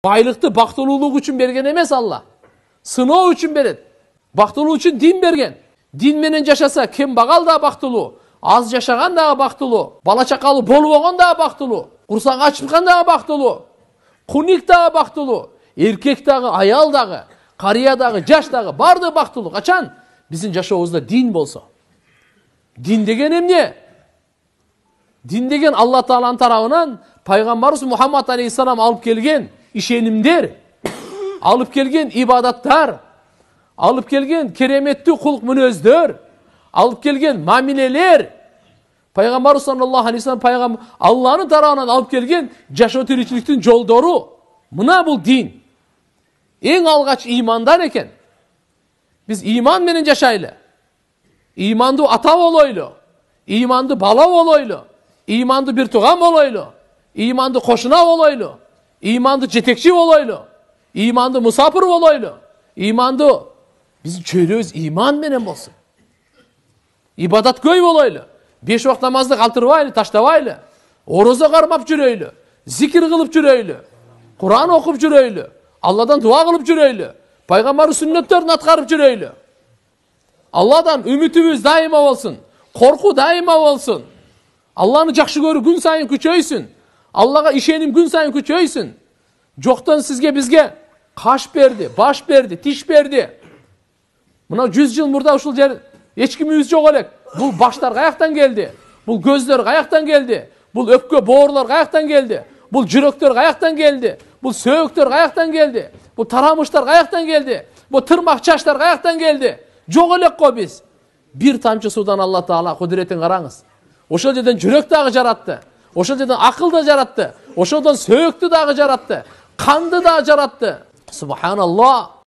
Байлықты бактылуулук үчүн берген эмес Алла. Сыноо үчүн берет. Бактылуу үчүн дин берген. Дин менен жашаса кембагал да бактылуу, аз жашаган да бактылуу, бала чакалуу болуп болгон да бактылуу, курсак ачкан да бактылуу, куник да бактылуу, эркек дагы, аял дагы, карыя дагы, жаш дагы барды бактылуу. Качан биздин жашообузда дин болсо. Дин деген эмне? Дин деген Алла Тааланын тарабынан пайгамбарыбыз Мухаммад алейхиссалам алып келген ишенимдер, алып келген ибадаттар, алып келген кереметтүү кулк мүнөздөр, алып келген мамилелер, пайгамбарыбыз саллаллаху алейхи вассалам Алланын тарабынан алып келген жашоо тиричиликтин жолдору. Мына бул дин. Эң алгач имандан экен. Биз иман менен жашайлы. Имандуу ата болойлу, имандуу бала болойлу, имандуу бир тууган болойлу, имандуу кошуна болойлу, имандуу жетекчи болойлу, имандуу мусапыр болойлу, имандуу биздин чөйрөбүз иман менен болсун. Ибадаткөй болойлу, 5 убак намазды калтырбайлы, таштабайлы, орозо кармап жүрөйлү, зикир кылып жүрөйлү, Куран окуп жүрөйлү, Алладан дуа кылып жүрөйлү, пайгамбардын сүннөттөрүн аткарып жүрөйлү. Алладан үмүтүбүз дайыма болсун, корку дайыма болсун. Алланы жакшы көрүү күн сайын күчөйсүн. Аллага ишеним күн сайын күчөйсүн. Жоктон сизге бизге каш берди, баш берди, тиш берди. Мына 100 жыл мурда ушул жер эч кимибиз жок элек. Бул баштар каяктан келди? Бул көздөр каяктан келди? Бул өпкө боорлор каяктан келди? Бул жүрөктөр каяктан келди? Бул сөөктөр каяктан келди? Бул тарамыштар каяктан келди? Бул тырмак чачтар каяктан келди? Жок элек го биз. Бир тамчы судан Алла Таала кудуретин караңыз. Ошол жерден жүрөк дагы жаратты. Ошол жерден акыл да жаратты. Ошодон сөөктү дагы жаратты. Канды да жаратты. Субханаллах.